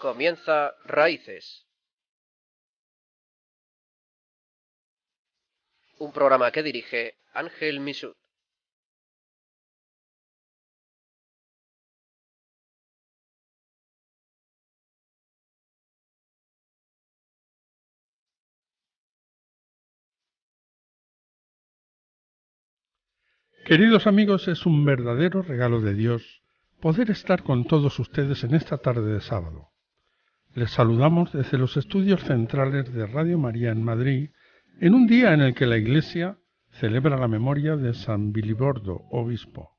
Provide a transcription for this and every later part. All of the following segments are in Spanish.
Comienza Raíces, un programa que dirige Ángel Misut. Queridos amigos, es un verdadero regalo de Dios poder estar con todos ustedes en esta tarde de sábado. Les saludamos desde los estudios centrales de Radio María en Madrid, en un día en el que la Iglesia celebra la memoria de San Bilibordo, obispo.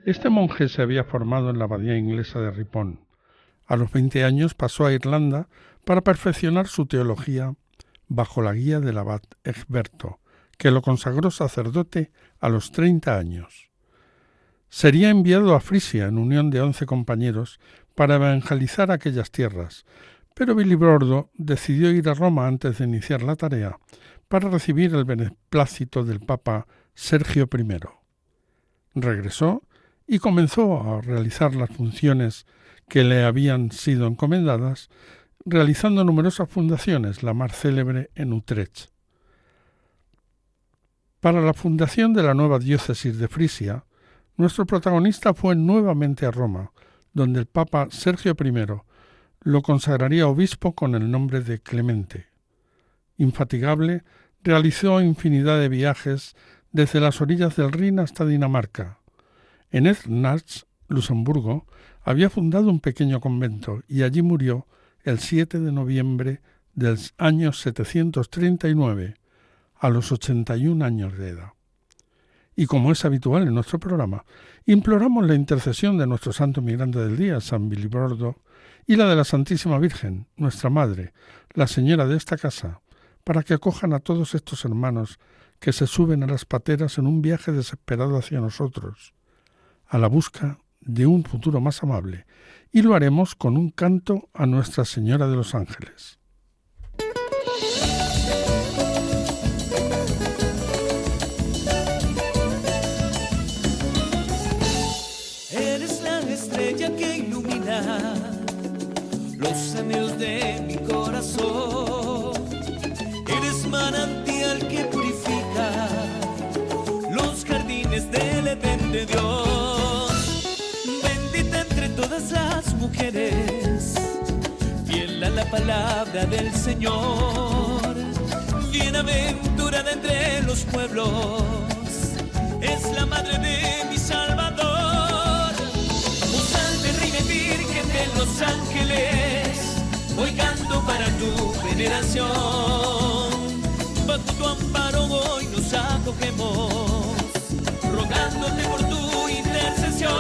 Este monje se había formado en la abadía inglesa de Ripon. A los 20 años pasó a Irlanda para perfeccionar su teología bajo la guía del abad Egberto, que lo consagró sacerdote a los 30 años. Sería enviado a Frisia en unión de 11 compañeros para evangelizar aquellas tierras, pero Bilibordo decidió ir a Roma antes de iniciar la tarea para recibir el beneplácito del Papa Sergio I. Regresó y comenzó a realizar las funciones que le habían sido encomendadas, realizando numerosas fundaciones, la más célebre en Utrecht. Para la fundación de la nueva diócesis de Frisia, nuestro protagonista fue nuevamente a Roma, donde el Papa Sergio I lo consagraría obispo con el nombre de Clemente. Infatigable, realizó infinidad de viajes desde las orillas del Rin hasta Dinamarca. En Esnach, Luxemburgo, había fundado un pequeño convento y allí murió el 7 de noviembre del año 739, a los 81 años de edad. Y como es habitual en nuestro programa, imploramos la intercesión de nuestro santo migrante del día, San Bilibordo, y la de la Santísima Virgen, nuestra Madre, la Señora de esta casa, para que acojan a todos estos hermanos que se suben a las pateras en un viaje desesperado hacia nosotros, a la busca de un futuro más amable, y lo haremos con un canto a Nuestra Señora de los Ángeles. Que ilumina los anhelos de mi corazón. Eres manantial que purifica los jardines del Edén de Dios. Bendita entre todas las mujeres, fiel a la palabra del Señor. Bienaventurada entre los pueblos, es la madre de mi Salvador. Los ángeles, hoy canto para tu veneración. Bajo tu amparo hoy nos acogemos, rogándote por tu intercesión.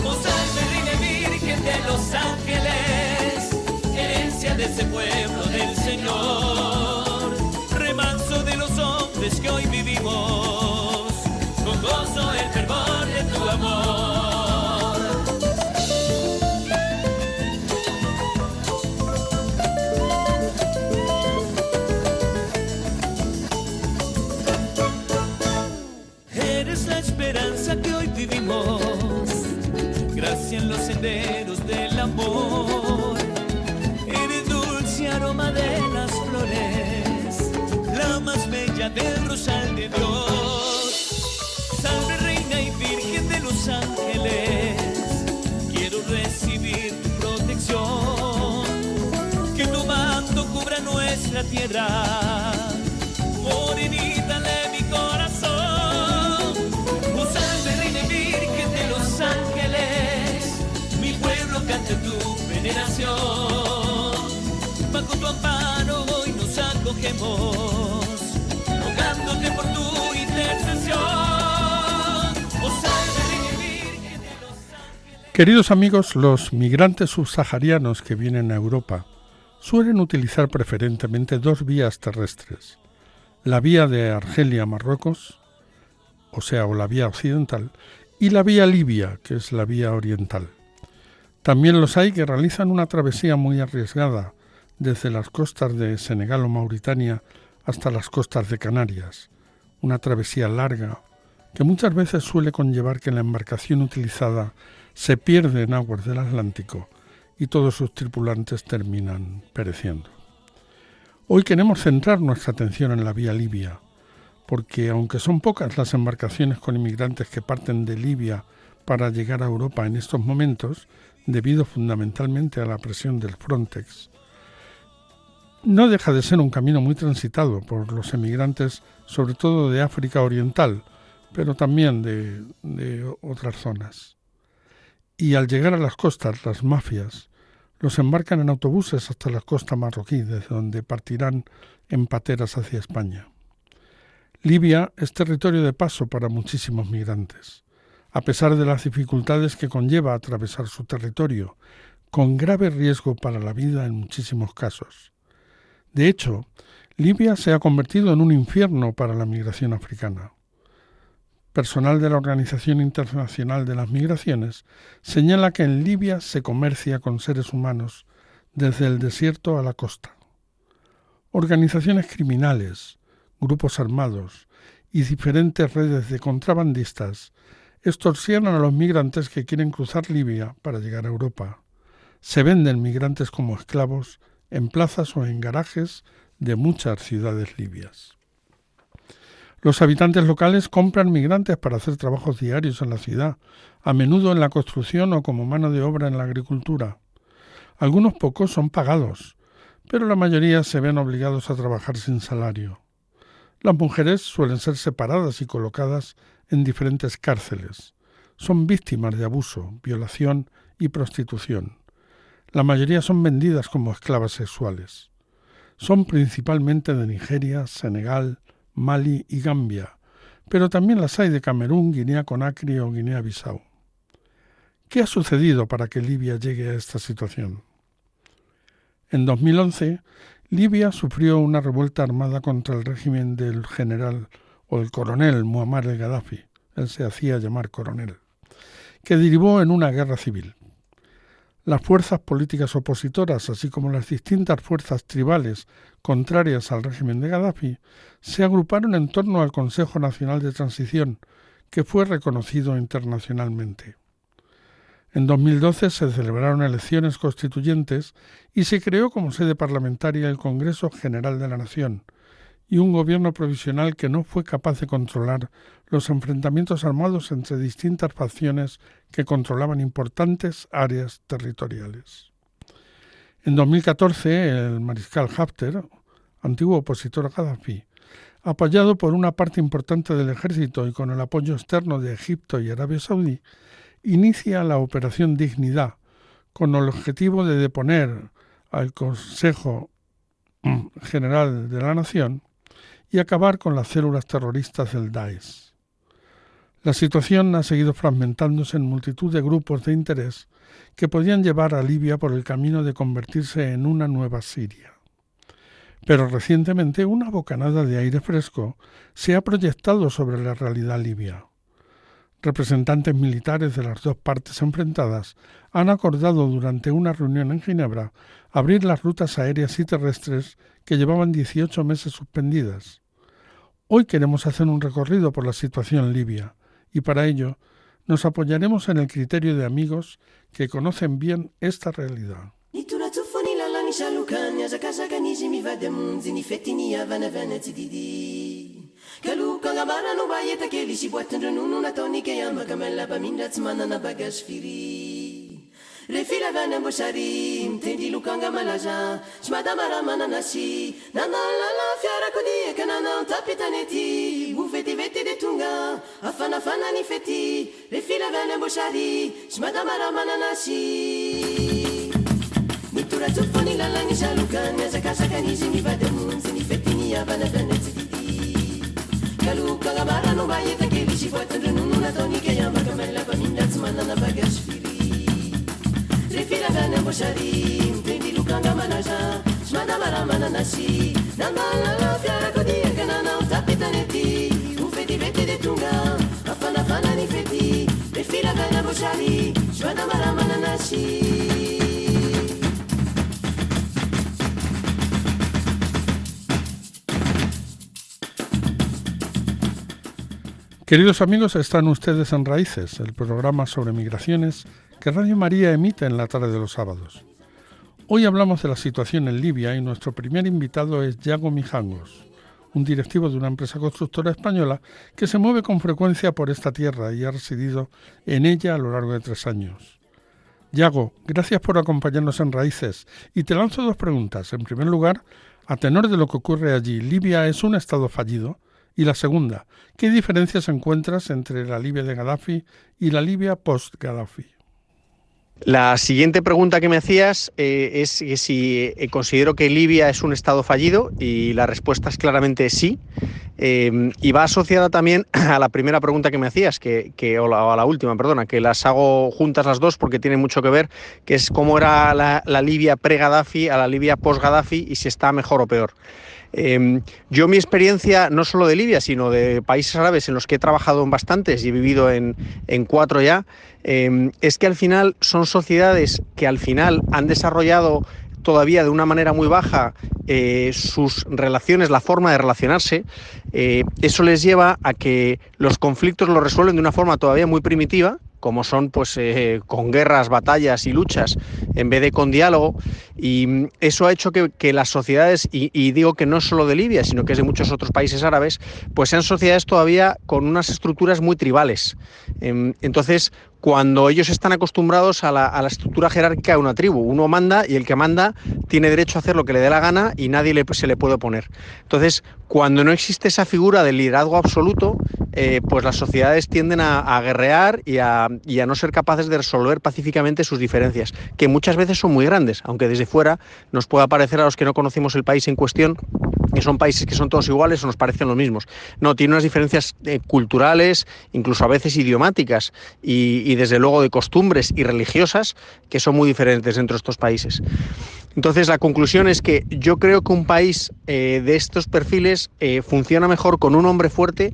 Oh salve Reina Virgen de los ángeles, herencia de ese pueblo del Señor. Remanso de los hombres que hoy vivimos, con gozo el fervor de tu amor. Que hoy vivimos, gracia en los senderos del amor. Eres dulce aroma de las flores, la más bella del rosal de Dios. Salve Reina y Virgen de los ángeles, quiero recibir tu protección. Que tu manto cubra nuestra tierra, morenita de mi corazón. Cante tu veneración, bajo tu amparo hoy nos acogemos, rogándote por tu intercesión. Oh salve Reina Virgen de los ángeles. Queridos amigos, los migrantes subsaharianos que vienen a Europa suelen utilizar preferentemente dos vías terrestres: la vía de Argelia a Marruecos, o la vía occidental, y la vía libia, que es la vía oriental. También los hay que realizan una travesía muy arriesgada desde las costas de Senegal o Mauritania hasta las costas de Canarias, una travesía larga que muchas veces suele conllevar que la embarcación utilizada se pierde en aguas del Atlántico y todos sus tripulantes terminan pereciendo. Hoy queremos centrar nuestra atención en la vía libia, porque aunque son pocas las embarcaciones con inmigrantes que parten de Libia para llegar a Europa en estos momentos, debido fundamentalmente a la presión del Frontex, no deja de ser un camino muy transitado por los emigrantes, sobre todo de África Oriental, pero también de otras zonas. Y al llegar a las costas, las mafias los embarcan en autobuses hasta la costa marroquí, desde donde partirán en pateras hacia España. Libia es territorio de paso para muchísimos migrantes, a pesar de las dificultades que conlleva atravesar su territorio, con grave riesgo para la vida en muchísimos casos. De hecho, Libia se ha convertido en un infierno para la migración africana. Personal de la Organización Internacional de las Migraciones señala que en Libia se comercia con seres humanos desde el desierto a la costa. Organizaciones criminales, grupos armados y diferentes redes de contrabandistas extorsionan a los migrantes que quieren cruzar Libia para llegar a Europa. Se venden migrantes como esclavos en plazas o en garajes de muchas ciudades libias. Los habitantes locales compran migrantes para hacer trabajos diarios en la ciudad, a menudo en la construcción o como mano de obra en la agricultura. Algunos pocos son pagados, pero la mayoría se ven obligados a trabajar sin salario. Las mujeres suelen ser separadas y colocadas en diferentes cárceles. Son víctimas de abuso, violación y prostitución. La mayoría son vendidas como esclavas sexuales. Son principalmente de Nigeria, Senegal, Mali y Gambia, pero también las hay de Camerún, Guinea-Conakry o Guinea-Bissau. ¿Qué ha sucedido para que Libia llegue a esta situación? En 2011, Libia sufrió una revuelta armada contra el régimen del general o el coronel Muammar el-Gaddafi, él se hacía llamar coronel, que derivó en una guerra civil. Las fuerzas políticas opositoras, así como las distintas fuerzas tribales contrarias al régimen de Gaddafi, se agruparon en torno al Consejo Nacional de Transición, que fue reconocido internacionalmente. En 2012 se celebraron elecciones constituyentes y se creó como sede parlamentaria el Congreso General de la Nación y un gobierno provisional que no fue capaz de controlar los enfrentamientos armados entre distintas facciones que controlaban importantes áreas territoriales. En 2014, el mariscal Haftar, antiguo opositor a Gaddafi, apoyado por una parte importante del ejército y con el apoyo externo de Egipto y Arabia Saudí, inicia la Operación Dignidad, con el objetivo de deponer al Consejo General de la Nación y acabar con las células terroristas del Daesh. La situación ha seguido fragmentándose en multitud de grupos de interés que podían llevar a Libia por el camino de convertirse en una nueva Siria. Pero recientemente una bocanada de aire fresco se ha proyectado sobre la realidad libia. Representantes militares de las dos partes enfrentadas han acordado durante una reunión en Ginebra abrir las rutas aéreas y terrestres que llevaban 18 meses suspendidas. Hoy queremos hacer un recorrido por la situación libia y para ello nos apoyaremos en el criterio de amigos que conocen bien esta realidad. Refila vana boshari mtendi lukanga malaja shmadama ramana nashi nana la fiara kodi kanana tapitaneti bufeti veti de tunga afana fana ni feti refila vana boshari shmadama ramana nashi nitura tufani la la ni shalukanya zakasa kaniji mi vademu ni feti ni avana vaneti kalukanga marano bayeta kelishi bwatendo nuna toni ke yamba kamela baminda tsmana na bagashfiri Refila vana boshari, mtendi lukanga manaja, shmada maramana nashi, nambala la fiara kodia kanana utapitaneti, ufeti vete de tunga, afana fana ni feti, refila vana boshari, shmada maramana nashi. Queridos amigos, están ustedes en Raíces, el programa sobre migraciones que Radio María emite en la tarde de los sábados. Hoy hablamos de la situación en Libia y nuestro primer invitado es Yago Mijangos, un directivo de una empresa constructora española que se mueve con frecuencia por esta tierra y ha residido en ella a lo largo de 3 años. Yago, gracias por acompañarnos en Raíces y te lanzo 2 preguntas. En primer lugar, a tenor de lo que ocurre allí, ¿Libia es un estado fallido? Y la segunda, ¿qué diferencias encuentras entre la Libia de Gaddafi y la Libia post-Gaddafi? La siguiente pregunta que me hacías es si considero que Libia es un estado fallido, y la respuesta es claramente sí. Y va asociada también a la primera pregunta que me hacías, o a la última, perdona, que las hago juntas las dos porque tienen mucho que ver, que es cómo era la Libia pre-Gaddafi a la Libia post-Gaddafi y si está mejor o peor. Yo mi experiencia, no solo de Libia, sino de países árabes en los que he trabajado en bastantes y he vivido en 4 ya, es que al final son sociedades que al final han desarrollado todavía de una manera muy baja sus relaciones, la forma de relacionarse. Eso les lleva a que los conflictos los resuelven de una forma todavía muy primitiva, como son pues con guerras, batallas y luchas, en vez de con diálogo, y eso ha hecho que las sociedades, y digo que no solo de Libia, sino que es de muchos otros países árabes, pues sean sociedades todavía con unas estructuras muy tribales. Entonces, cuando ellos están acostumbrados a la estructura jerárquica de una tribu, uno manda y el que manda tiene derecho a hacer lo que le dé la gana y nadie se le puede oponer. Entonces, cuando no existe esa figura del liderazgo absoluto, pues las sociedades tienden a guerrear y a no ser capaces de resolver pacíficamente sus diferencias, que muchas veces son muy grandes, aunque desde fuera nos pueda parecer a los que no conocemos el país en cuestión que son países que son todos iguales o nos parecen los mismos. No, tiene unas diferencias culturales, incluso a veces idiomáticas y desde luego de costumbres y religiosas que son muy diferentes dentro de estos países. Entonces la conclusión es que yo creo que un país de estos perfiles funciona mejor con un hombre fuerte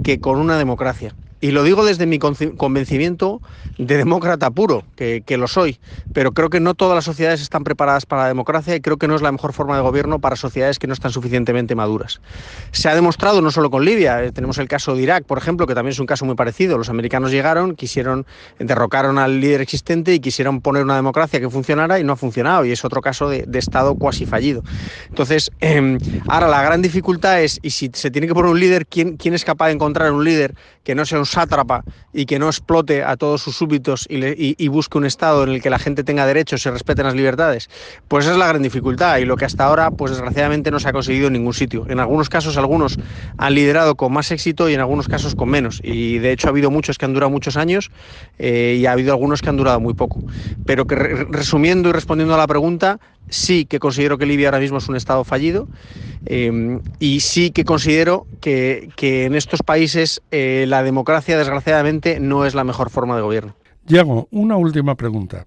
que con una democracia. Y lo digo desde mi convencimiento de demócrata puro, que lo soy, pero creo que no todas las sociedades están preparadas para la democracia y creo que no es la mejor forma de gobierno para sociedades que no están suficientemente maduras. Se ha demostrado no solo con Libia, tenemos el caso de Irak, por ejemplo, que también es un caso muy parecido. Los americanos llegaron, derrocaron al líder existente y quisieron poner una democracia que funcionara y no ha funcionado, y es otro caso de Estado cuasi fallido. Entonces, ahora la gran dificultad es, y si se tiene que poner un líder, ¿quién es capaz de encontrar un líder que no sea un sátrapa y que no explote a todos sus súbditos y busque un Estado en el que la gente tenga derechos y se respeten las libertades? Pues esa es la gran dificultad, y lo que hasta ahora, pues desgraciadamente no se ha conseguido en ningún sitio. En algunos casos, algunos han liderado con más éxito y en algunos casos con menos, y de hecho ha habido muchos que han durado muchos años y ha habido algunos que han durado muy poco. Pero que resumiendo y respondiendo a la pregunta, sí que considero que Libia ahora mismo es un Estado fallido, y sí que considero que en estos países la democracia, desgraciadamente, no es la mejor forma de gobierno. Yago, una última pregunta.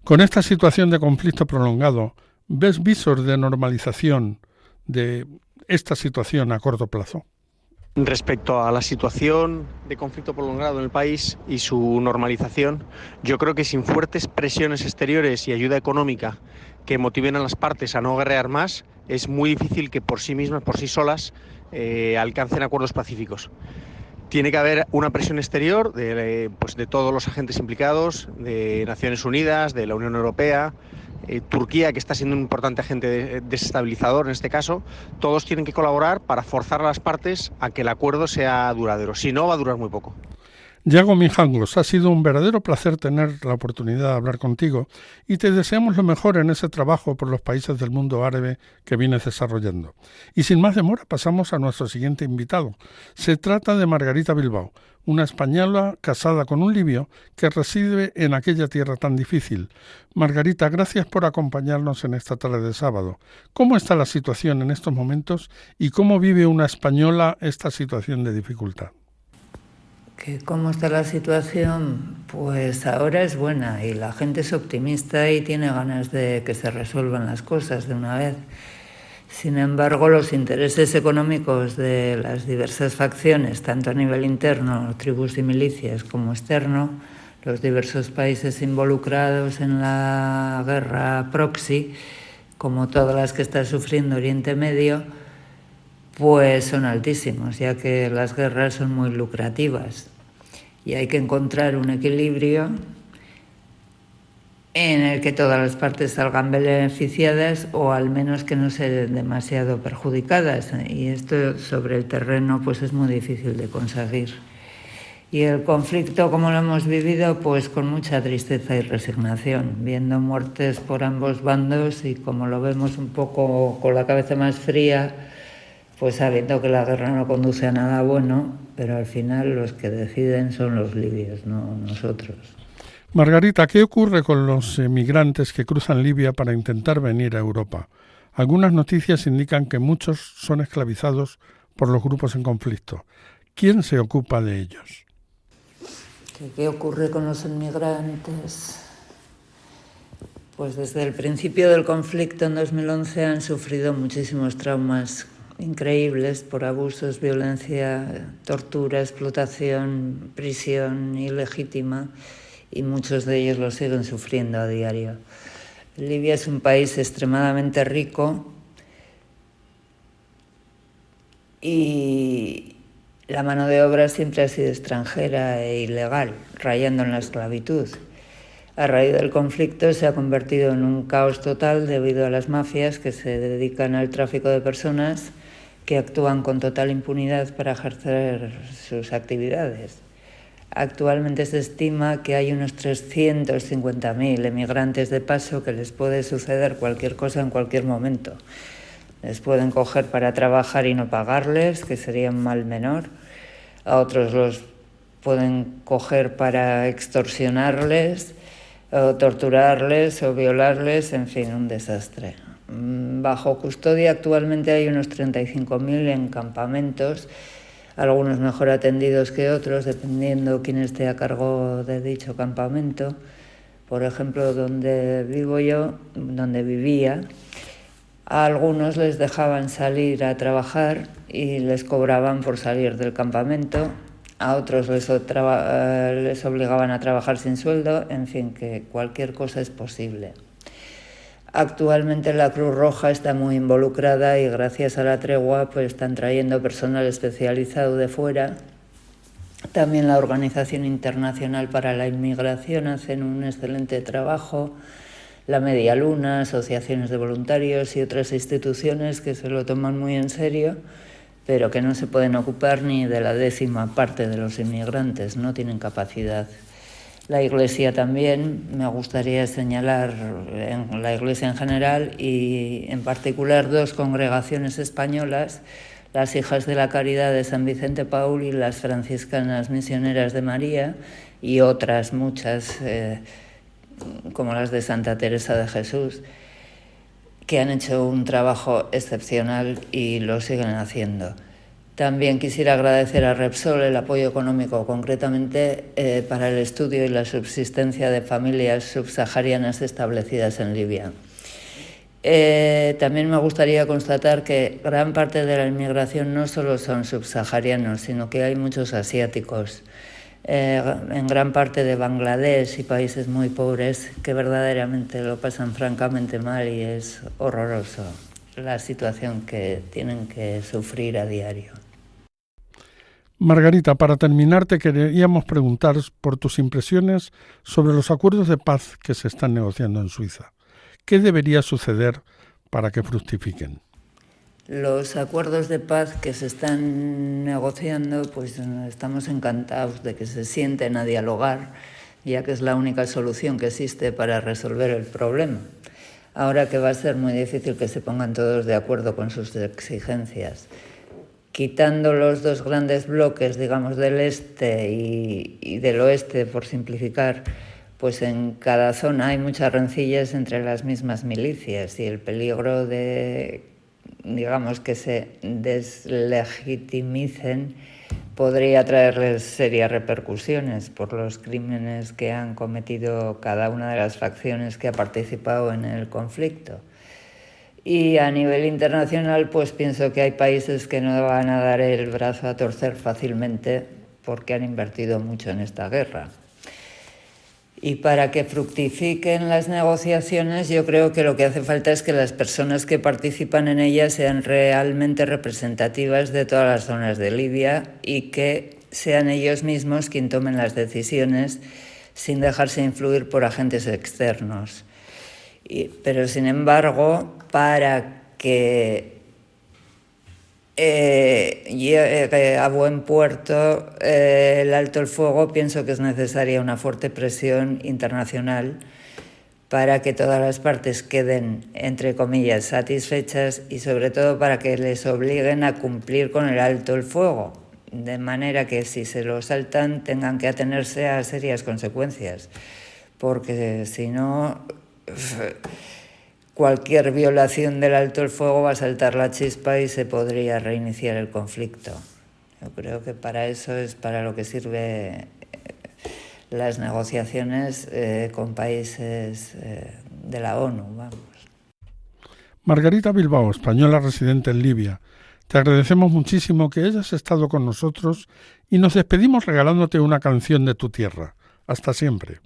Con esta situación de conflicto prolongado, ¿ves visos de normalización de esta situación a corto plazo? Respecto a la situación de conflicto prolongado en el país y su normalización, yo creo que sin fuertes presiones exteriores y ayuda económica que motiven a las partes a no guerrear más, es muy difícil que por sí mismas, por sí solas, alcancen acuerdos pacíficos. Tiene que haber una presión exterior de todos los agentes implicados, de Naciones Unidas, de la Unión Europea, Turquía, que está siendo un importante agente desestabilizador en este caso. Todos tienen que colaborar para forzar a las partes a que el acuerdo sea duradero. Si no, va a durar muy poco. Yago Mijangos, ha sido un verdadero placer tener la oportunidad de hablar contigo y te deseamos lo mejor en ese trabajo por los países del mundo árabe que vienes desarrollando. Y sin más demora pasamos a nuestro siguiente invitado. Se trata de Margarita Bilbao, una española casada con un libio que reside en aquella tierra tan difícil. Margarita, gracias por acompañarnos en esta tarde de sábado. ¿Cómo está la situación en estos momentos y cómo vive una española esta situación de dificultad? ¿Cómo está la situación? Pues ahora es buena y la gente es optimista y tiene ganas de que se resuelvan las cosas de una vez. Sin embargo, los intereses económicos de las diversas facciones, tanto a nivel interno, tribus y milicias, como externo, los diversos países involucrados en la guerra proxy, como todas las que está sufriendo Oriente Medio, pues son altísimos, ya que las guerras son muy lucrativas y hay que encontrar un equilibrio en el que todas las partes salgan beneficiadas o al menos que no sean demasiado perjudicadas. Y esto sobre el terreno pues es muy difícil de conseguir. Y el conflicto, como lo hemos vivido, pues con mucha tristeza y resignación, viendo muertes por ambos bandos y como lo vemos un poco con la cabeza más fría, pues sabiendo que la guerra no conduce a nada bueno, pero al final los que deciden son los libios, no nosotros. Margarita, ¿qué ocurre con los emigrantes que cruzan Libia para intentar venir a Europa? Algunas noticias indican que muchos son esclavizados por los grupos en conflicto. ¿Quién se ocupa de ellos? ¿Qué ocurre con los inmigrantes? Pues desde el principio del conflicto en 2011 han sufrido muchísimos traumas increíbles por abusos, violencia, tortura, explotación, prisión ilegítima, y muchos de ellos lo siguen sufriendo a diario. Libia es un país extremadamente rico y la mano de obra siempre ha sido extranjera e ilegal, rayando en la esclavitud. A raíz del conflicto se ha convertido en un caos total debido a las mafias que se dedican al tráfico de personas, que actúan con total impunidad para ejercer sus actividades. Actualmente se estima que hay unos 350.000 emigrantes de paso que les puede suceder cualquier cosa en cualquier momento. Les pueden coger para trabajar y no pagarles, que sería un mal menor. A otros los pueden coger para extorsionarles, o torturarles o violarles, en fin, un desastre. Bajo custodia actualmente hay unos 35.000 en campamentos, algunos mejor atendidos que otros, dependiendo quién esté a cargo de dicho campamento. Por ejemplo, donde vivo yo, donde vivía, a algunos les dejaban salir a trabajar y les cobraban por salir del campamento, a otros les obligaban a trabajar sin sueldo, en fin, que cualquier cosa es posible. Actualmente la Cruz Roja está muy involucrada y gracias a la tregua pues están trayendo personal especializado de fuera. También la Organización Internacional para la Inmigración hacen un excelente trabajo, la Media Luna, asociaciones de voluntarios y otras instituciones que se lo toman muy en serio, pero que no se pueden ocupar ni de la 10ª parte de los inmigrantes, no tienen capacidad. La Iglesia también, me gustaría señalar en la Iglesia en general y en particular 2 congregaciones españolas, las Hijas de la Caridad de San Vicente Paúl y las Franciscanas Misioneras de María, y otras muchas, como las de Santa Teresa de Jesús, que han hecho un trabajo excepcional y lo siguen haciendo. También quisiera agradecer a Repsol el apoyo económico, concretamente para el estudio y la subsistencia de familias subsaharianas establecidas en Libia. También me gustaría constatar que gran parte de la inmigración no solo son subsaharianos, sino que hay muchos asiáticos, en gran parte de Bangladesh y países muy pobres que verdaderamente lo pasan francamente mal y es horroroso la situación que tienen que sufrir a diario. Margarita, para terminar te queríamos preguntar por tus impresiones sobre los acuerdos de paz que se están negociando en Suiza. ¿Qué debería suceder para que fructifiquen? Los acuerdos de paz que se están negociando, pues estamos encantados de que se sienten a dialogar, ya que es la única solución que existe para resolver el problema. Ahora que va a ser muy difícil que se pongan todos de acuerdo con sus exigencias. Quitando los 2 grandes bloques, digamos, del este y del oeste, por simplificar, pues en cada zona hay muchas rencillas entre las mismas milicias y el peligro de, digamos, que se deslegitimicen podría traerles serias repercusiones por los crímenes que han cometido cada una de las facciones que ha participado en el conflicto. Y a nivel internacional, pues pienso que hay países que no van a dar el brazo a torcer fácilmente porque han invertido mucho en esta guerra. Y para que fructifiquen las negociaciones, yo creo que lo que hace falta es que las personas que participan en ellas sean realmente representativas de todas las zonas de Libia y que sean ellos mismos quienes tomen las decisiones sin dejarse influir por agentes externos. Pero, sin embargo, para que llegue a buen puerto el alto el fuego, pienso que es necesaria una fuerte presión internacional para que todas las partes queden, entre comillas, satisfechas y sobre todo para que les obliguen a cumplir con el alto el fuego, de manera que si se lo saltan tengan que atenerse a serias consecuencias, porque si no, cualquier violación del alto el fuego va a saltar la chispa y se podría reiniciar el conflicto. Yo creo que para eso es para lo que sirve las negociaciones con países de la ONU, vamos. Margarita Bilbao, española residente en Libia, te agradecemos muchísimo que hayas estado con nosotros y nos despedimos regalándote una canción de tu tierra. Hasta siempre.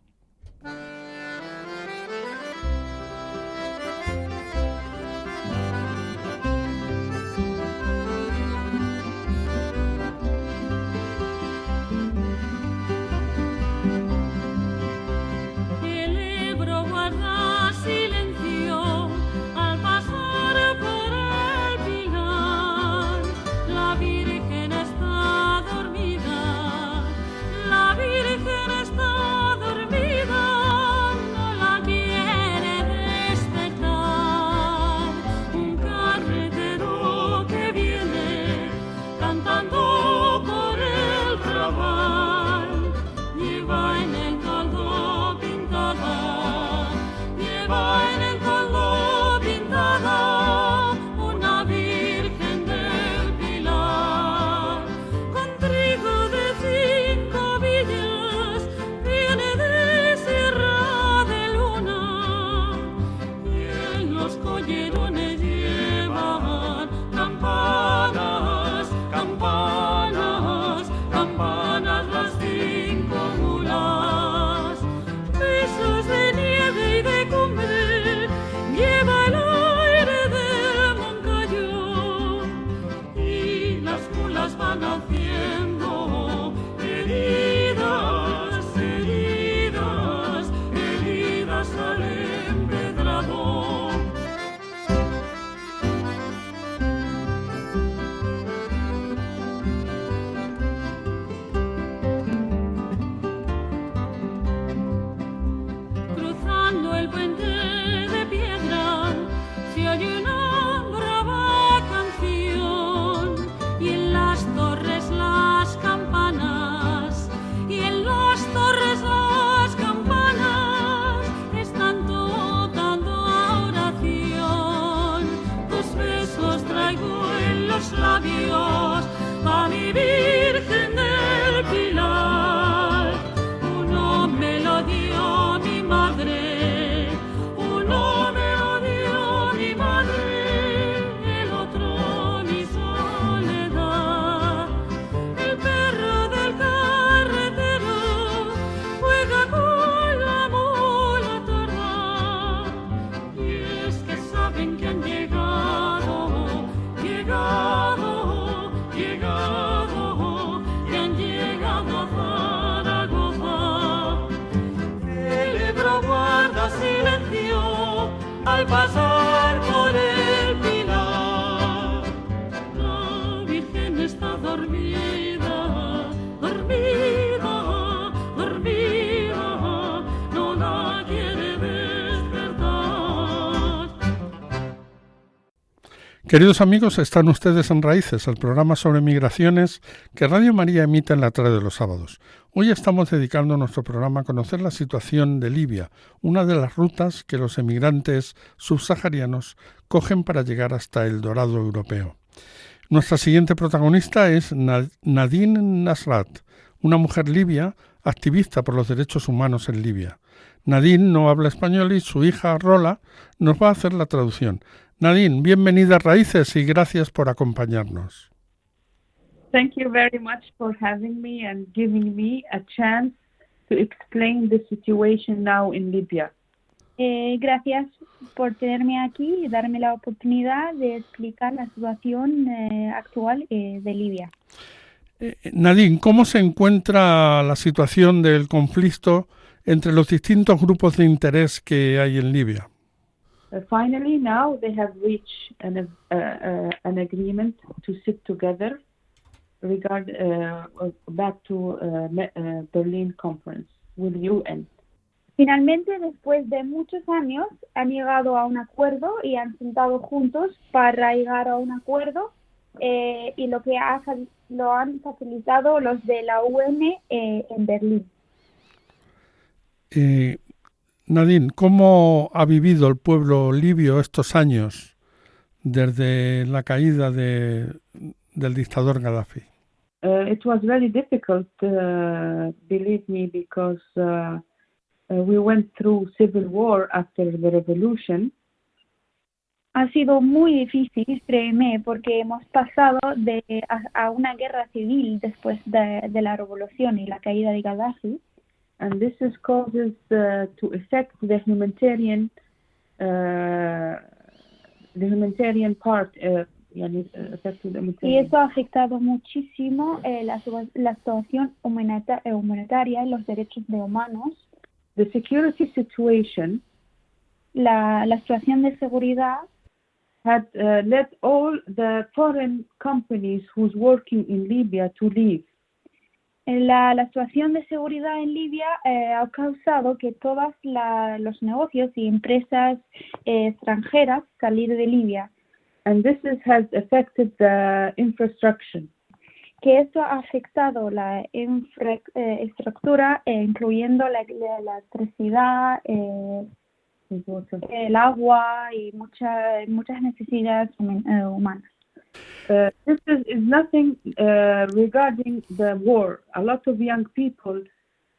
Al pasar por el pilar, la Virgen está dormida, dormida, dormida, no la quiere despertar. Queridos amigos, están ustedes en Raíces, el programa sobre migraciones que Radio María emite en la tarde de los sábados. Hoy estamos dedicando nuestro programa a conocer la situación de Libia, una de las rutas que los emigrantes subsaharianos cogen para llegar hasta el dorado europeo. Nuestra siguiente protagonista es Nadine Nasrat, una mujer libia activista por los derechos humanos en Libia. Nadine no habla español y su hija Rola nos va a hacer la traducción. Nadine, bienvenida a Raíces y gracias por acompañarnos. Thank you very much for having me and giving me a chance to explain the situation now in Libya. Gracias por tenerme aquí y darme la oportunidad de explicar la situación actual de Libia. Nadine, ¿cómo se encuentra la situación del conflicto entre los distintos grupos de interés que hay en Libia? Finally, now they have reached an agreement to sit together back to Berlin Conference with UN. Finalmente, después de muchos años, han llegado a un acuerdo y han sentado juntos para llegar a un acuerdo y lo han facilitado los de la UN en Berlín. Nadine, ¿cómo ha vivido el pueblo libio estos años desde la caída del dictador Gaddafi? It was very difficult, believe me, because we went through civil war after the revolution. Ha sido muy difícil, créeme, porque hemos pasado a una guerra civil después de la revolución y la caída de Gaddafi. And this is causes to affect the humanitarian part. Y eso ha afectado muchísimo la situación humanitaria y los derechos de humanos. The security situation, la situación de seguridad, had led all the foreign companies who's working in Libya to leave. La situación de seguridad en Libia ha causado que todos los negocios y empresas extranjeras salir de Libia. And this has affected the infrastructure. Que esto ha afectado la infraestructura, incluyendo la electricidad, el agua y muchas necesidades humanas. This is nothing regarding the war. A lot of young people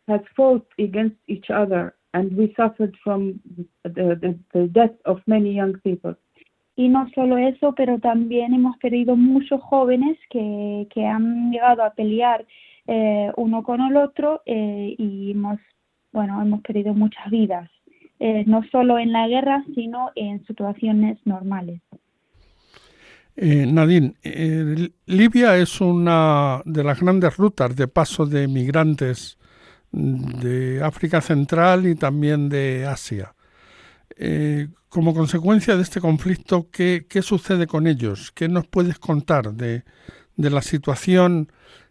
have fought against each other, and we suffered from the death of many young people. Y no solo eso, pero también hemos perdido muchos jóvenes que han llegado a pelear uno con el otro y hemos perdido muchas vidas, no solo en la guerra, sino en situaciones normales. Nadine, Libia es una de las grandes rutas de paso de migrantes de África Central y también de Asia. Como consecuencia de este conflicto, ¿qué sucede con ellos? ¿Qué nos puedes contar de la situación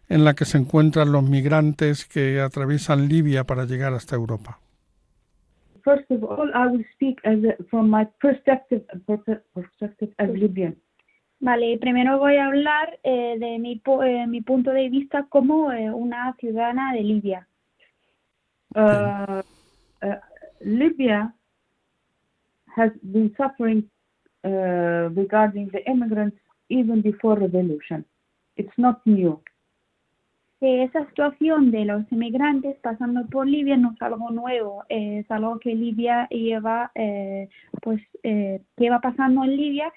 en la que se encuentran los migrantes que atraviesan Libia para llegar hasta Europa? First of all, I will speak from my perspective as Libyan. Vale, primero voy a hablar de mi punto de vista como una ciudadana de Libia. Libya has been suffering regarding the immigrants even before revolution. It's not new. Esa situación de los inmigrantes pasando por Libia no es algo nuevo, es algo que Libia lleva pasando en Libia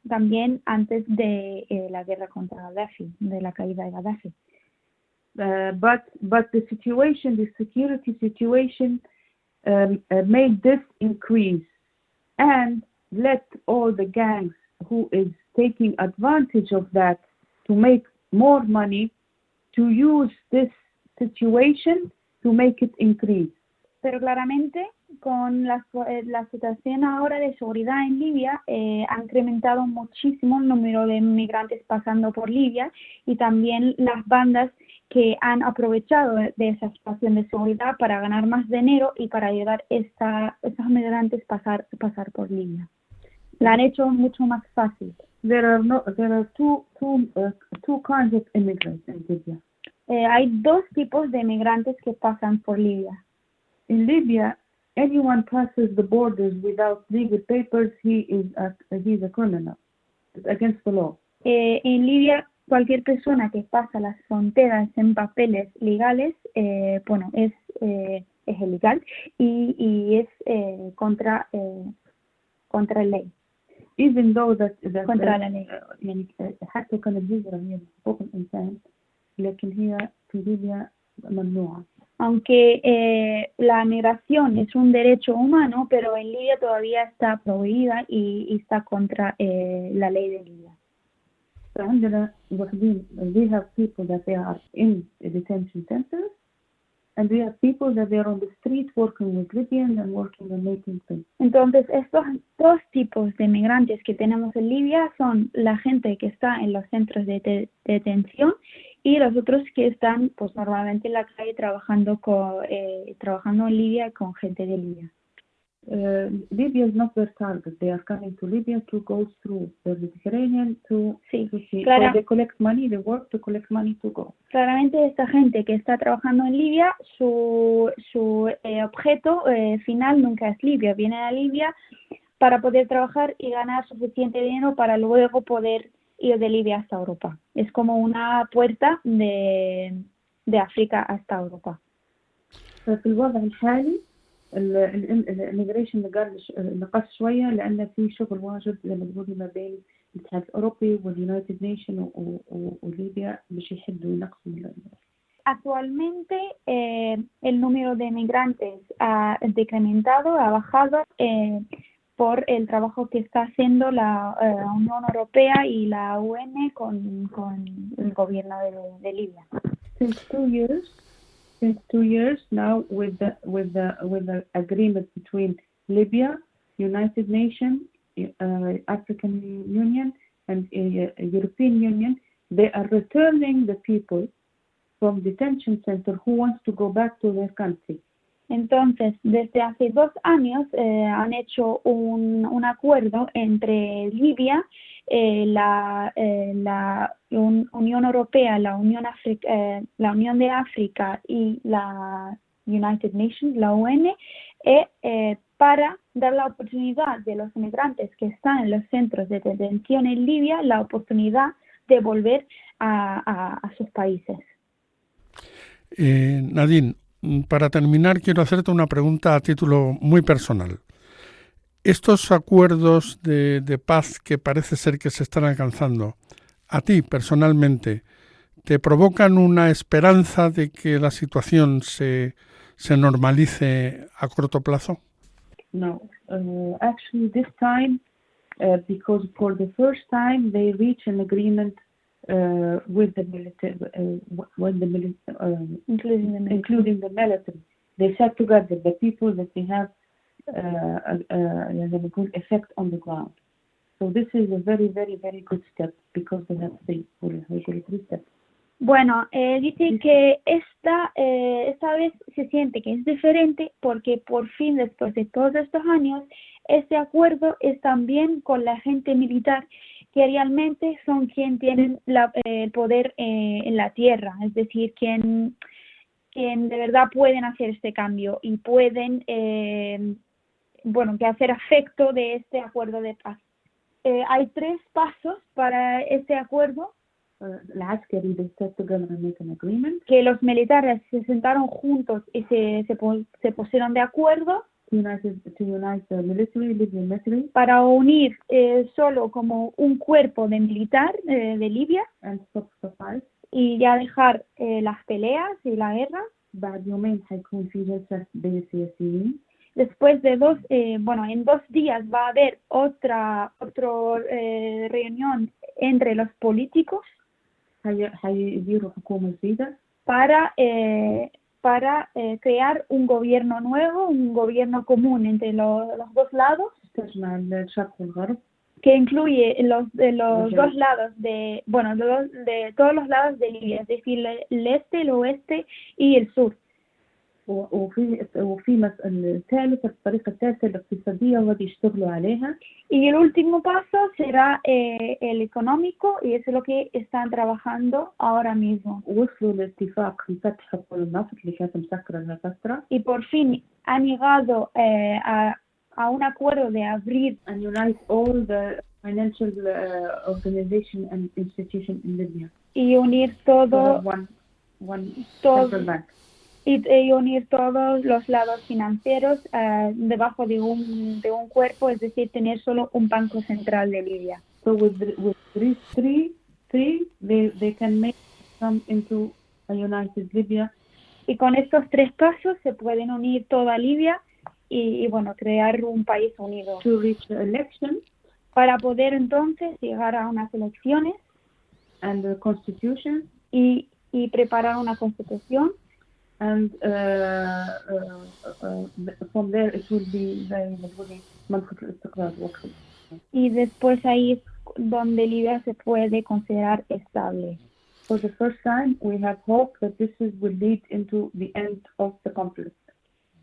también antes de la guerra contra Gaddafi, de la caída de Gaddafi. But the security situation made this increase and let all the gangs who is taking advantage of that to make more money to use this situation to make it increase. Pero claramente con la situación ahora de seguridad en Libia ha incrementado muchísimo el número de migrantes pasando por Libia y también las bandas que han aprovechado de esa situación de seguridad para ganar más dinero y para ayudar a esos migrantes pasar por Libia. La han hecho mucho más fácil. There are two kinds of immigrants in Libya. Hay dos tipos de migrantes que pasan por Libia. In Libya, anyone passes the borders without legal papers, he's a criminal. It's against the law. En Libia, cualquier persona que pasa las fronteras en papeles legales, es ilegal y es contra la ley. Even though that contra la ley. حتى كان الهجرة حقوق الإنسان لكن هي في ليبيا ممنوعة. Aunque la migración es un derecho humano, pero en Libia todavía está prohibida y está contra la ley de Libia. فعندنا we have people that they are in detention centers And we have people that they are on the street working with Libyans and working and making things. Entonces, estos dos tipos de migrantes que tenemos en Libia son la gente que está en los centros de detención y los otros que están, pues, normalmente en la calle trabajando en Libia con gente de Libia. Libya is not their target. They are coming to Libya to go through the Mediterranean to see. Claro. So they collect money, they work to collect money to go. Claramente esta gente que está trabajando en Libia, su objeto final nunca es Libia. Vienen a Libia para poder trabajar y ganar suficiente dinero para luego poder ir de Libia hasta Europa. Es como una puerta de África hasta Europa. ففي الوضع الحالي الإميجريشن نقص شوية لأن في شغل واجد زي ما تقولي ما بين الاتحاد الأوروبي واليونايتد نيشن وليبيا باش يحدوا ينقصوا. Actualmente el número de migrantes ha decrementado, ha bajado por el trabajo que está haciendo la Unión Europea y la UN con el gobierno de Libia. Since 2 years now, with the agreement between Libya, United Nations, African Union, and European Union, they are returning the people from detention center who wants to go back to their country. Entonces, desde hace 2 años han hecho un acuerdo entre Libia, la Unión Europea, la Unión de África y la United Nations, la UN, para dar la oportunidad de los inmigrantes que están en los centros de detención en Libia, la oportunidad de volver a sus países. Nadine, para terminar quiero hacerte una pregunta a título muy personal. Estos acuerdos de paz que parece ser que se están alcanzando, a ti personalmente, ¿te provocan una esperanza de que la situación se normalice a corto plazo? No, actually this time, because for the first time they reached an agreement with the military, including the military. They sat together, the people that they have a good effect on the ground. So this is a very, very, very good step because they have three steps. Bueno, dice que esta vez se siente que es diferente porque por fin, después de todos estos años, este acuerdo es también con la gente militar que realmente son quien tienen el poder en la tierra, es decir, quien de verdad pueden hacer este cambio y pueden que hacer efecto de este acuerdo de paz. Hay 3 pasos para este acuerdo. Que los militares se sentaron juntos y se pusieron de acuerdo para unir solo como un cuerpo de militar de Libia y ya dejar las peleas y la guerra. Después de en 2 días va a haber otra reunión entre los políticos para crear un gobierno nuevo, un gobierno común entre los 2 lados, que incluye los 2 lados de todos los lados de Libia, es decir, el este, el oeste y el sur. Y el último paso será el económico y eso es lo que están trabajando ahora mismo. Y por fin han llegado a un acuerdo de abrir y unir todo y unir todos los lados financieros debajo de un cuerpo, es decir, tener solo un banco central de Libia. So with these three, they can make come into a united Libya. Y con estos 3 pasos se pueden unir toda Libia y crear un país unido. To reach election. Para poder entonces llegar a unas elecciones. And the constitution. Y preparar una constitución. and from there it will be منطقة الاستقرار. Y después ahí es donde Libia se puede considerar estable. For the first time, we have hope that will lead into the end of the conflict.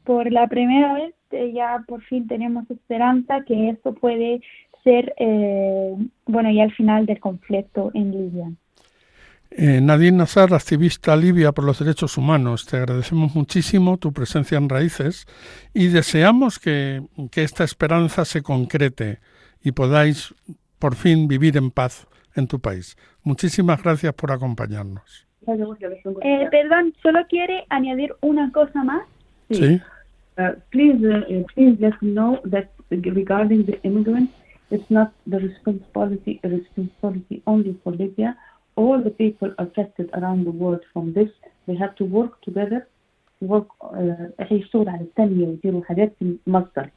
Por la primera vez ya por fin tenemos esperanza que esto puede ser, ya el final del conflicto en Libia. Nadine Nassar, activista libia por los derechos humanos, te agradecemos muchísimo tu presencia en Raíces y deseamos que esta esperanza se concrete y podáis por fin vivir en paz en tu país. Muchísimas gracias por acompañarnos. Perdón, solo quiere añadir una cosa más. Sí. Please let them know that regarding the immigrants, it's not the responsibility only for Libya. All the people affected around the world from this, they have to work together. يشتغل على التنمية ويديروا حاجات في مصدر.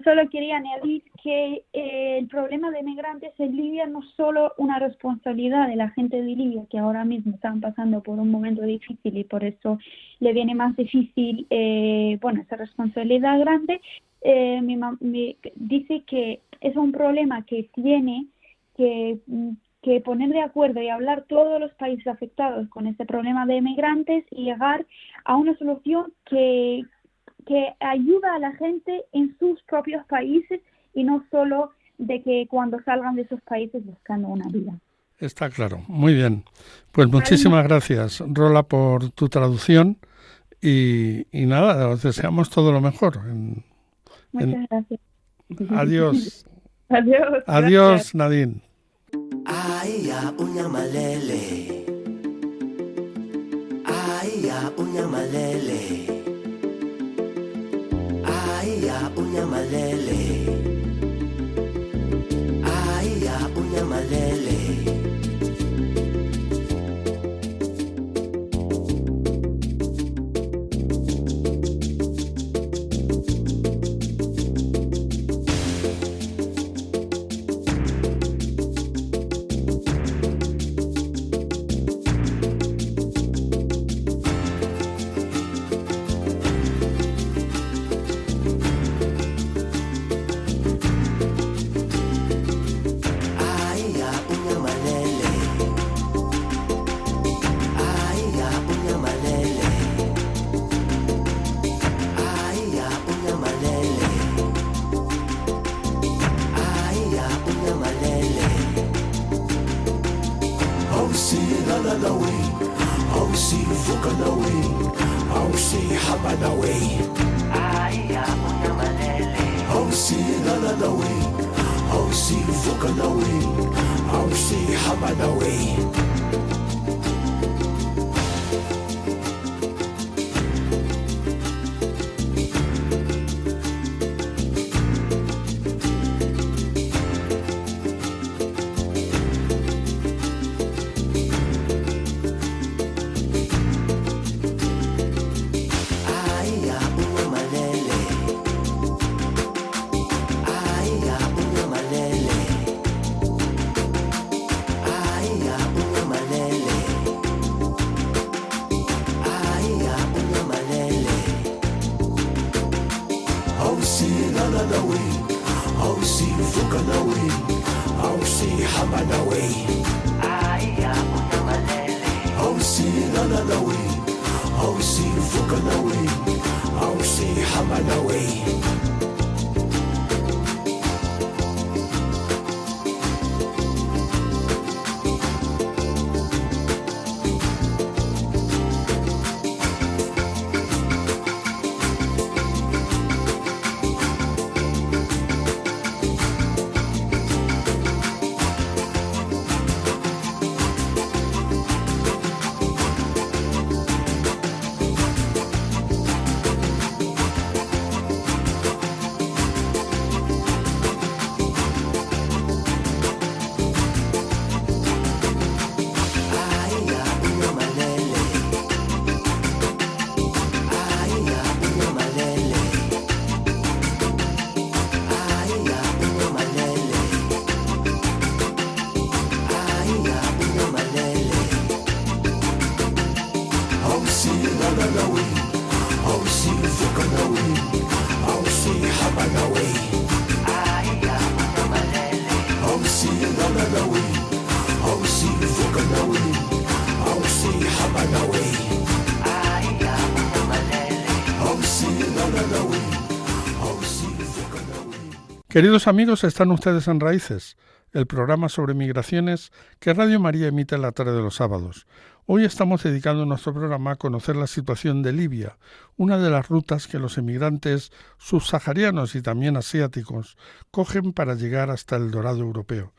Solo quería añadir que el problema de migrantes en Libia no es solo una responsabilidad de la gente de Libia, que ahora mismo están pasando por un momento difícil y por eso le viene más difícil esa responsabilidad grande. Dice que es un problema que tiene que poner de acuerdo y hablar todos los países afectados con este problema de migrantes y llegar a una solución que ayuda a la gente en sus propios países y no solo de que cuando salgan de esos países buscando una vida. Está claro, muy bien. Pues muchísimas gracias, Rola, por tu traducción y nada, os deseamos todo lo mejor. Muchas gracias. Adiós. Adiós. Adiós, Nadine. Ay, ya, unyamalele. Ay, ya, unyamalele. Ay, ya, unyamalele. Ay, ya, unyamalele. Queridos amigos, están ustedes en Raíces, el programa sobre migraciones que Radio María emite en la tarde de los sábados. Hoy estamos dedicando nuestro programa a conocer la situación de Libia, una de las rutas que los emigrantes subsaharianos y también asiáticos cogen para llegar hasta el dorado europeo.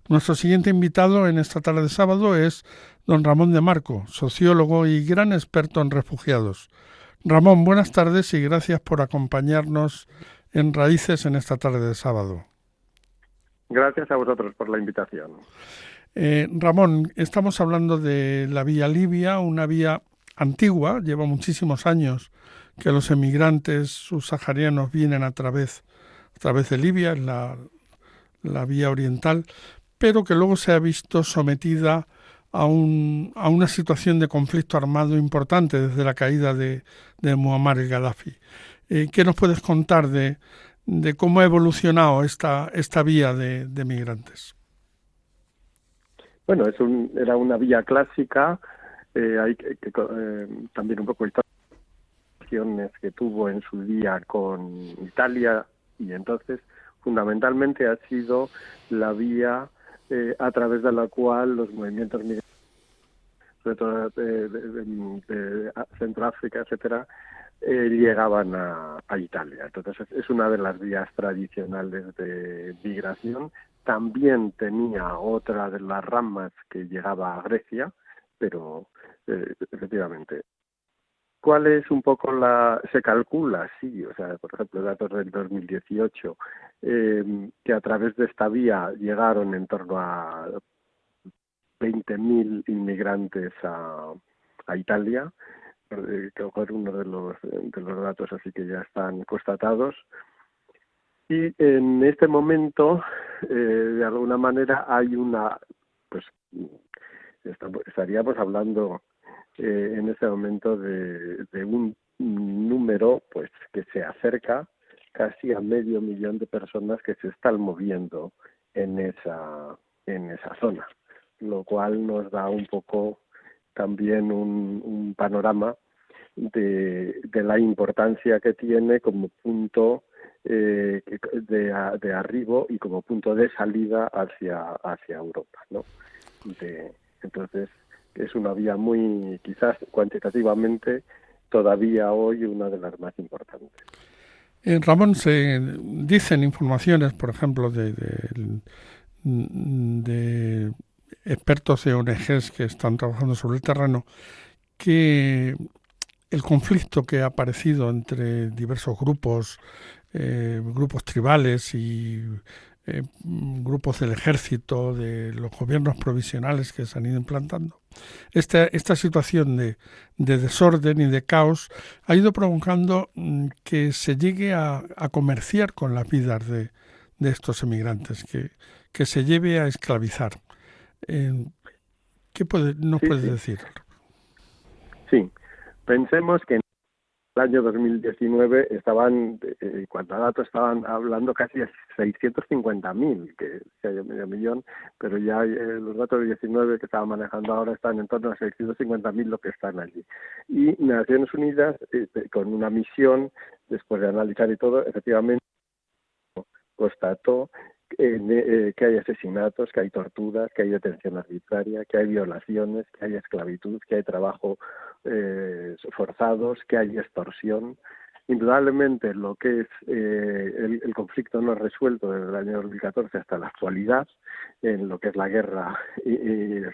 Nuestro siguiente invitado en esta tarde de sábado es don Ramón de Marco, sociólogo y gran experto en refugiados. Ramón, buenas tardes y gracias por acompañarnos en Raíces en esta tarde de sábado. Gracias a vosotros por la invitación. Ramón, estamos hablando de la vía Libia, una vía antigua, lleva muchísimos años que los emigrantes subsaharianos vienen a través de Libia, en la vía oriental, pero que luego se ha visto sometida a una situación de conflicto armado importante desde la caída de Muammar el-Gaddafi. ¿Qué nos puedes contar de cómo ha evolucionado esta vía de migrantes? Bueno, era una vía clásica, hay también un poco historias que tuvo en su día con Italia, y entonces fundamentalmente ha sido la vía a través de la cual los movimientos migrantes, sobre todo de Centroáfrica, etcétera, llegaban a Italia. Entonces es una de las vías tradicionales de migración. También tenía otra de las ramas que llegaba a Grecia, pero efectivamente. ¿Cuál es un poco se calcula? Sí, o sea, por ejemplo, datos del 2018, que a través de esta vía llegaron en torno a 20.000 inmigrantes a Italia, que es uno de los datos así que ya están constatados. Y en este momento, de alguna manera, hay estaríamos hablando en este momento de un número pues que se acerca casi a 500.000 de personas que se están moviendo en esa zona, lo cual nos da un poco también un panorama de la importancia que tiene como punto de arribo y como punto de salida hacia Europa, ¿no? Entonces es una vía muy, quizás cuantitativamente, todavía hoy una de las más importantes. Ramón, se dicen informaciones, por ejemplo, de expertos de ONGs que están trabajando sobre el terreno, que el conflicto que ha aparecido entre diversos grupos tribales y grupos del ejército, de los gobiernos provisionales que se han ido implantando, esta situación de desorden y de caos ha ido provocando que se llegue a comerciar con las vidas de estos emigrantes, que se lleve a esclavizar. ¿Qué nos puedes decir? Sí, pensemos que en el año 2019 cuando a datos estaban hablando casi de 650.000, que hay medio millón, pero ya los datos de 19 que estaban manejando ahora están en torno a 650.000 lo que están allí. Y Naciones Unidas, con una misión, después de analizar y todo, efectivamente constató que hay asesinatos, que hay torturas, que hay detención arbitraria, que hay violaciones, que hay esclavitud, que hay trabajo forzados, que hay extorsión. Indudablemente lo que es el conflicto no resuelto desde el año 2014 hasta la actualidad, en lo que es la guerra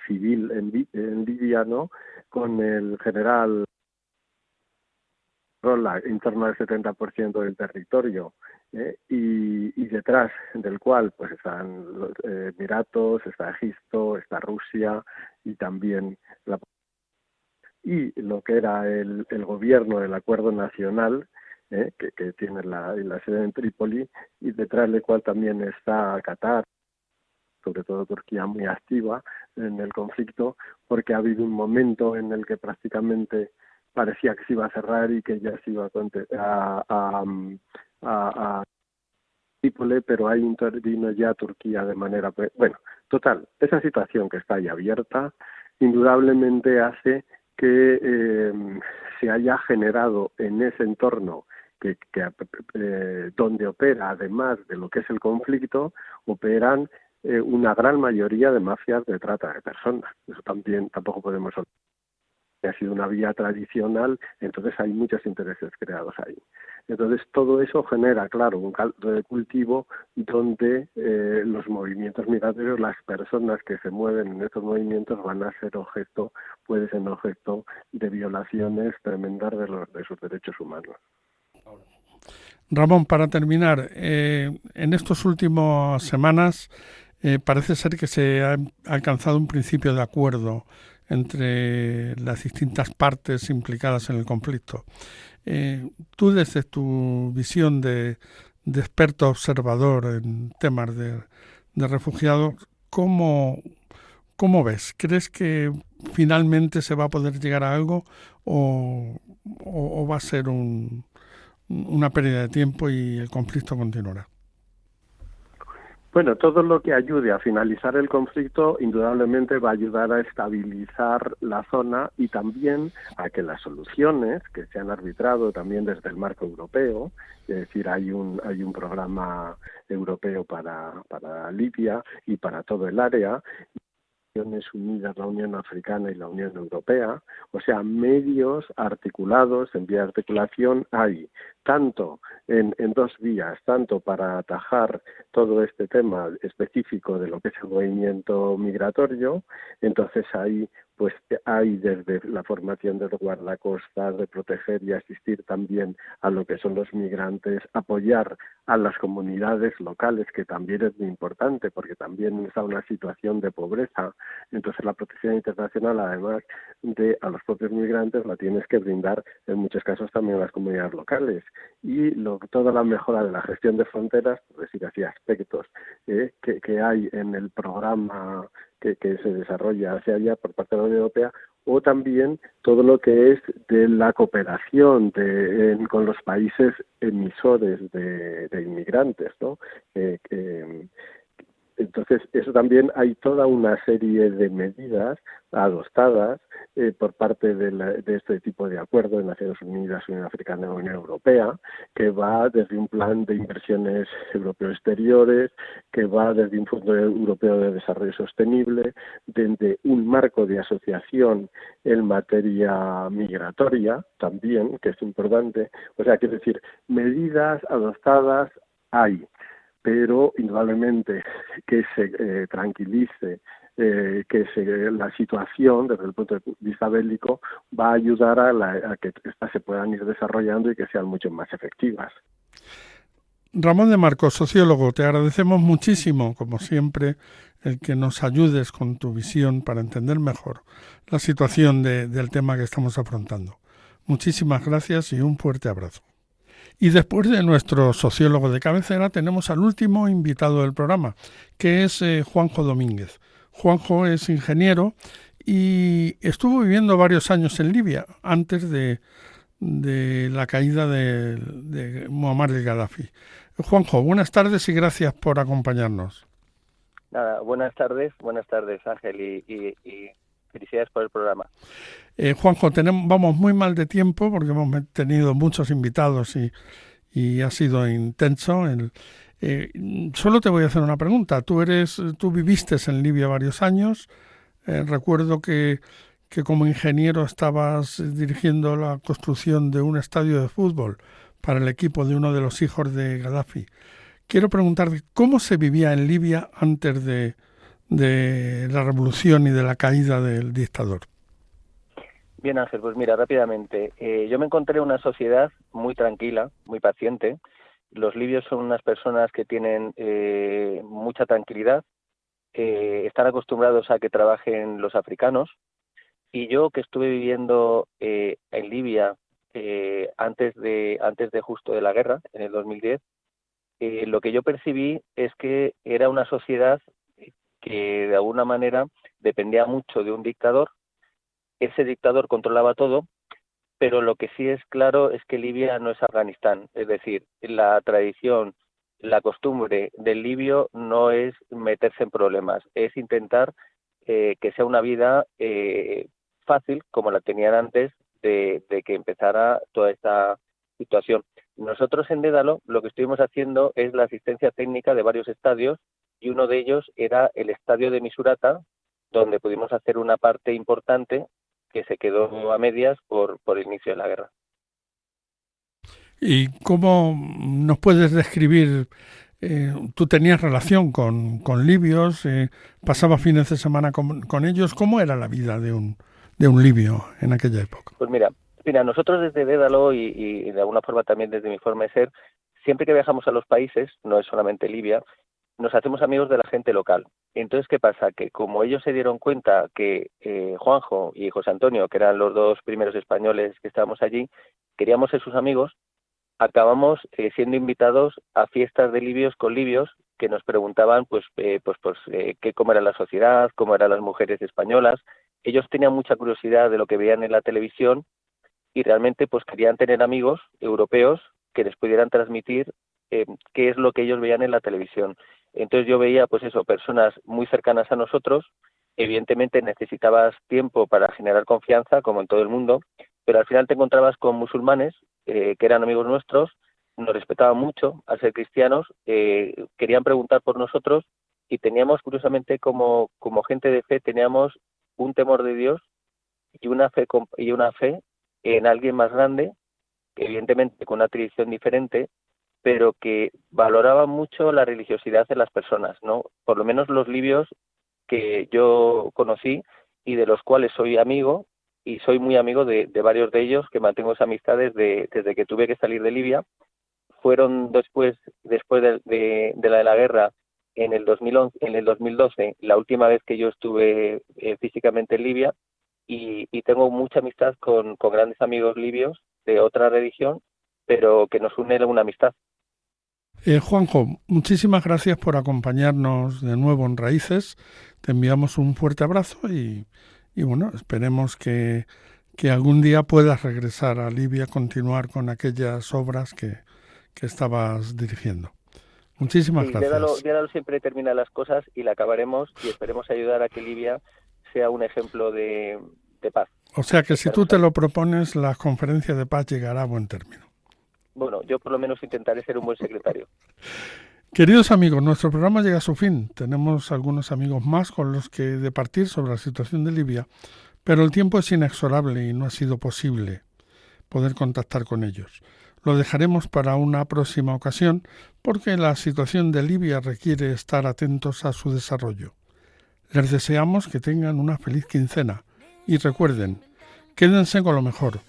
civil en Libia, ¿no? Con el general controla en torno al 70% del territorio, y detrás del cual pues están los Emiratos, está Egipto, está Rusia y también y lo que era el gobierno del Acuerdo Nacional, que tiene la sede en Trípoli, y detrás del cual también está Qatar, sobre todo Turquía, muy activa en el conflicto, porque ha habido un momento en el que prácticamente parecía que se iba a cerrar y que ya se iba a Trípoli, pero ahí intervino ya Turquía de manera... Bueno, total, esa situación que está ahí abierta indudablemente hace que se haya generado en ese entorno donde opera, además de lo que es el conflicto, operan una gran mayoría de mafias de trata de personas. Eso también tampoco podemos olvidar. Ha sido una vía tradicional, entonces hay muchos intereses creados ahí. Entonces todo eso genera, claro, un caldo de cultivo donde los movimientos migratorios, las personas que se mueven en estos movimientos van a ser puede ser objeto de violaciones tremendas de sus derechos humanos. Ramón, para terminar, en estas últimas semanas parece ser que se ha alcanzado un principio de acuerdo entre las distintas partes implicadas en el conflicto. Tú, desde tu visión de experto observador en temas de refugiados, ¿cómo ves? ¿Crees que finalmente se va a poder llegar a algo o va a ser una pérdida de tiempo y el conflicto continuará? Bueno, todo lo que ayude a finalizar el conflicto indudablemente va a ayudar a estabilizar la zona y también a que las soluciones que se han arbitrado también desde el marco europeo, es decir, hay un programa europeo para Libia y para todo el área, Naciones Unidas, la Unión Africana y la Unión Europea, o sea, medios articulados, en vía de articulación hay, tanto en dos vías, tanto para atajar todo este tema específico de lo que es el movimiento migratorio, entonces ahí pues hay desde la formación de los guardacostas, de proteger y asistir también a lo que son los migrantes, apoyar a las comunidades locales, que también es muy importante, porque también está una situación de pobreza. Entonces la protección internacional, además de a los propios migrantes, la tienes que brindar en muchos casos también a las comunidades locales. Y toda la mejora de la gestión de fronteras, por decir así, aspectos que hay en el programa que se desarrolla hacia allá por parte de la Unión Europea, o también todo lo que es de la cooperación con los países emisores de inmigrantes, ¿no? Entonces, eso también hay toda una serie de medidas adoptadas por parte de este tipo de acuerdo de Naciones Unidas, Unión Africana y Unión Europea, que va desde un plan de inversiones europeo exteriores, que va desde un Fondo Europeo de Desarrollo Sostenible, desde un marco de asociación en materia migratoria también, que es importante. O sea, quiero decir, medidas adoptadas hay, pero indudablemente que se tranquilice, la situación desde el punto de vista bélico va a ayudar a que estas se puedan ir desarrollando y que sean mucho más efectivas. Ramón de Marcos, sociólogo, te agradecemos muchísimo, como siempre, el que nos ayudes con tu visión para entender mejor la situación del tema que estamos afrontando. Muchísimas gracias y un fuerte abrazo. Y después de nuestro sociólogo de cabecera tenemos al último invitado del programa, que es Juanjo Domínguez. Juanjo es ingeniero y estuvo viviendo varios años en Libia antes de la caída de Muammar el-Gaddafi. Juanjo, buenas tardes y gracias por acompañarnos. Nada, buenas tardes Ángel y felicidades por el programa. Juanjo, vamos muy mal de tiempo porque hemos tenido muchos invitados y ha sido intenso. Solo te voy a hacer una pregunta. Tú viviste en Libia varios años. Recuerdo que como ingeniero estabas dirigiendo la construcción de un estadio de fútbol para el equipo de uno de los hijos de Gaddafi. Quiero preguntarte, ¿cómo se vivía en Libia antes de la revolución y de la caída del dictador? Bien, Ángel, pues mira, rápidamente. Yo me encontré una sociedad muy tranquila, muy paciente. Los libios son unas personas que tienen mucha tranquilidad, están acostumbrados a que trabajen los africanos. Y yo, que estuve viviendo en Libia antes de justo de la guerra, en el 2010, lo que yo percibí es que era una sociedad que de alguna manera dependía mucho de un dictador. Ese dictador controlaba todo, pero lo que sí es claro es que Libia no es Afganistán. Es decir, la tradición, la costumbre del libio no es meterse en problemas, es intentar que sea una vida fácil, como la tenían antes de que empezara toda esta situación. Nosotros en Dédalo lo que estuvimos haciendo es la asistencia técnica de varios estadios y uno de ellos era el estadio de Misurata, donde pudimos hacer una parte importante que se quedó a medias por el inicio de la guerra. ¿Y cómo nos puedes describir? Tú tenías relación con libios, pasabas fines de semana con ellos. ¿Cómo era la vida de un libio en aquella época? Pues mira, nosotros desde Dédalo y de alguna forma también desde mi forma de ser, siempre que viajamos a los países, no es solamente Libia, nos hacemos amigos de la gente local. Entonces, ¿qué pasa? Que como ellos se dieron cuenta que Juanjo y José Antonio, que eran los dos primeros españoles que estábamos allí, queríamos ser sus amigos, acabamos siendo invitados a fiestas de libios con libios que nos preguntaban cómo era la sociedad, cómo eran las mujeres españolas. Ellos tenían mucha curiosidad de lo que veían en la televisión y realmente pues querían tener amigos europeos que les pudieran transmitir qué es lo que ellos veían en la televisión. Entonces yo veía pues eso, personas muy cercanas a nosotros. Evidentemente necesitabas tiempo para generar confianza, como en todo el mundo, pero al final te encontrabas con musulmanes que eran amigos nuestros, nos respetaban mucho al ser cristianos, querían preguntar por nosotros y teníamos, curiosamente, como gente de fe, teníamos un temor de Dios y una fe en alguien más grande, evidentemente con una tradición diferente, pero que valoraba mucho la religiosidad de las personas, ¿no? Por lo menos los libios que yo conocí y de los cuales soy amigo, y soy muy amigo de varios de ellos, que mantengo esas amistades desde que tuve que salir de Libia. Fueron después de la guerra, en el 2012, la última vez que yo estuve físicamente en Libia, y tengo mucha amistad con grandes amigos libios de otra religión, pero que nos une una amistad. Juanjo, muchísimas gracias por acompañarnos de nuevo en Raíces. Te enviamos un fuerte abrazo y bueno, esperemos que algún día puedas regresar a Libia, continuar con aquellas obras que estabas dirigiendo. Muchísimas gracias. Dédalo siempre termina las cosas y la acabaremos y esperemos ayudar a que Libia sea un ejemplo de paz. O sea que si tú te lo propones, la conferencia de paz llegará a buen término. Bueno, yo por lo menos intentaré ser un buen secretario. Queridos amigos, nuestro programa llega a su fin. Tenemos algunos amigos más con los que departir sobre la situación de Libia, pero el tiempo es inexorable y no ha sido posible poder contactar con ellos. Lo dejaremos para una próxima ocasión porque la situación de Libia requiere estar atentos a su desarrollo. Les deseamos que tengan una feliz quincena y recuerden, quédense con lo mejor,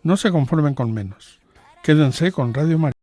no se conformen con menos. Quédense con Radio María.